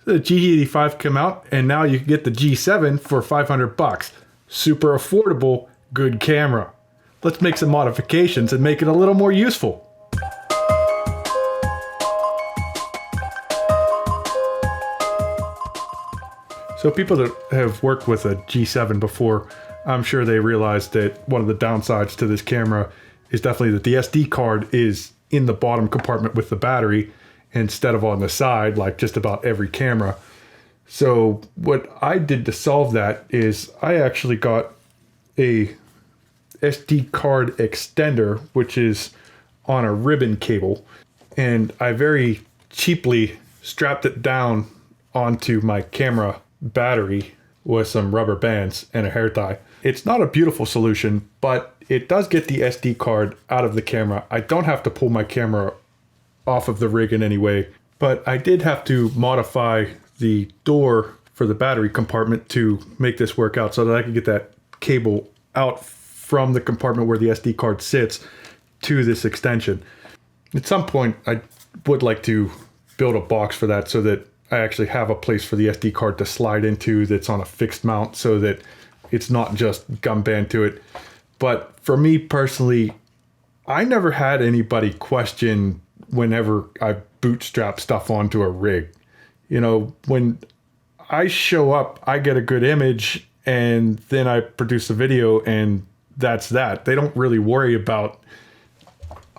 The G85 came out, and now you can get the G7 for $500. Super affordable, good camera. Let's make some modifications and make it a little more useful. So people that have worked with a G7 before, I'm sure they realize that one of the downsides to this camera is definitely that the SD card is in the bottom compartment with the battery instead of on the side like just about every camera. So what I did to solve that is I actually got a SD card extender, which is on a ribbon cable, and I very cheaply strapped it down onto my camera battery with some rubber bands and a hair tie. It's not a beautiful solution, but it does get the SD card out of the camera. I don't have to pull my camera off of the rig in any way, but I did have to modify the door for the battery compartment to make this work out so that I could get that cable out from the compartment where the SD card sits to this extension. At some point, I would like to build a box for that so that I actually have a place for the SD card to slide into that's on a fixed mount so that it's not just gum band to it. But for me personally, I never had anybody question whenever I bootstrap stuff onto a rig. You know, when I show up, I get a good image and then I produce a video and that's that. They don't really worry about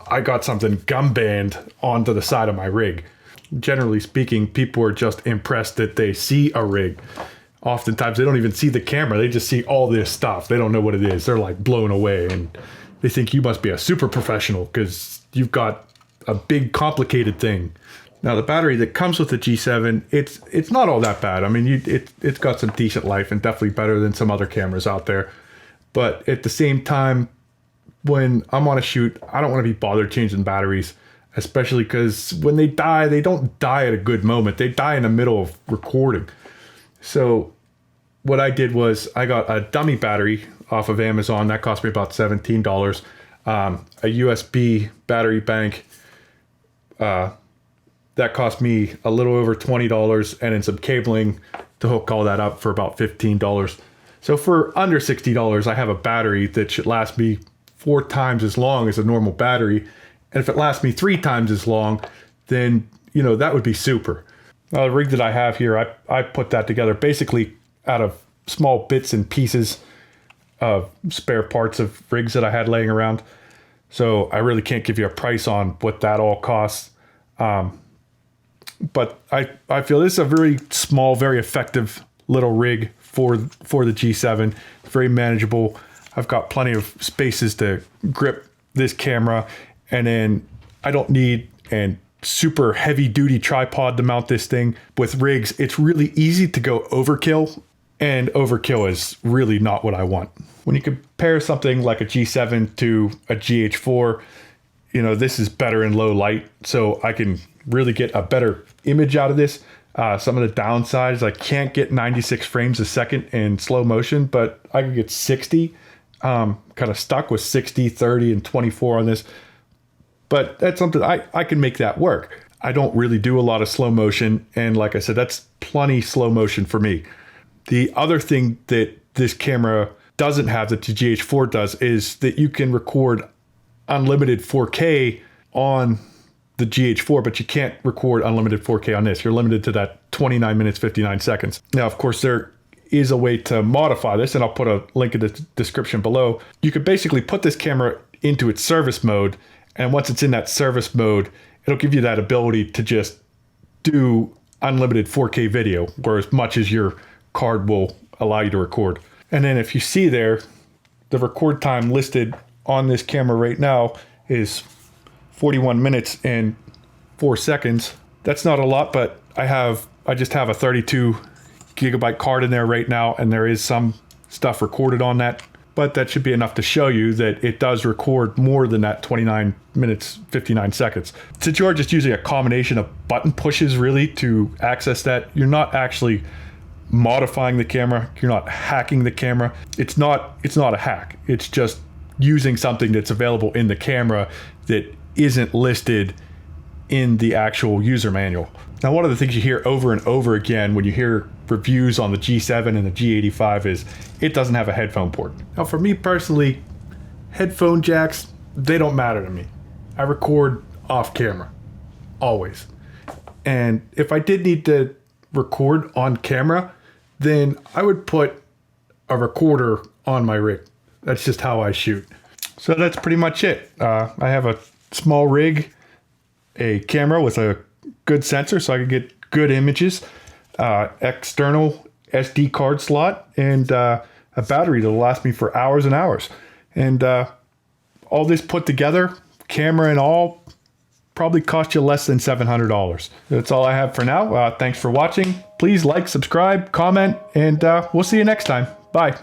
I got something gum band onto the side of my rig. Generally speaking, people are just impressed that they see a rig. Oftentimes they don't even see the camera. They just see all this stuff. They don't know what it is. They're like blown away and they think you must be a super professional because you've got a big complicated thing. Now the battery that comes with the G7, it's not all that bad. I mean, it's got some decent life and definitely better than some other cameras out there. But at the same time, when I'm on a shoot, I don't want to be bothered changing batteries, especially because when they die, they don't die at a good moment. They die in the middle of recording. So what I did was I got a dummy battery off of Amazon. That cost me about $17. A USB battery bank, that cost me a little over $20, and then some cabling to hook all that up for about $15. So for under $60, I have a battery that should last me 4 times as long as a normal battery. And if it lasts me 3 times as long, then, you know, that would be super. Now, the rig that I have here, I put that together basically out of small bits and pieces of spare parts of rigs that I had laying around. So I really can't give you a price on what that all costs. But I feel this is a very small, very effective little rig for the G7. Very manageable. I've got plenty of spaces to grip this camera, and then I don't need a super heavy duty tripod to mount this thing. With rigs, it's really easy to go overkill, and overkill is really not what I want. When you compare something like a G7 to a GH4, you know, this is better in low light, so I can really get a better image out of this. Some of the downsides, I can't get 96 frames a second in slow motion, but I can get 60. Kind of stuck with 60, 30, and 24 on this. But that's something I can make that work. I don't really do a lot of slow motion, and like I said, that's plenty slow motion for me. The other thing that this camera doesn't have that the GH4 does is that you can record unlimited 4K on the GH4, but you can't record unlimited 4K on this. You're limited to that 29 minutes, 59 seconds. Now, of course, there is a way to modify this, and I'll put a link in the description below. You could basically put this camera into its service mode, and once it's in that service mode, it'll give you that ability to just do unlimited 4K video, or as much as your card will allow you to record. And then if you see there, the record time listed on this camera right now is 41 minutes and 4 seconds. That's not a lot, but I just have a 32 gigabyte card in there right now, and there is some stuff recorded on that, but that should be enough to show you that it does record more than that 29 minutes, 59 seconds. Since you're just using a combination of button pushes really to access that, you're not actually modifying the camera, you're not hacking the camera. It's not a hack. It's just using something that's available in the camera that isn't listed in the actual user manual. Now, one of the things you hear over and over again when you hear reviews on the G7 and the G85 is it doesn't have a headphone port. Now, for me personally, headphone jacks, they don't matter to me. I record off camera, always. And if I did need to record on camera, then I would put a recorder on my rig. That's just how I shoot. So that's pretty much it. I have a small rig, a camera with a good sensor so I can get good images, external SD card slot, and a battery that'll last me for hours and hours. And all this put together, camera and all, probably cost you less than $700. That's all I have for now. Thanks for watching. Please like, subscribe, comment, and we'll see you next time. Bye.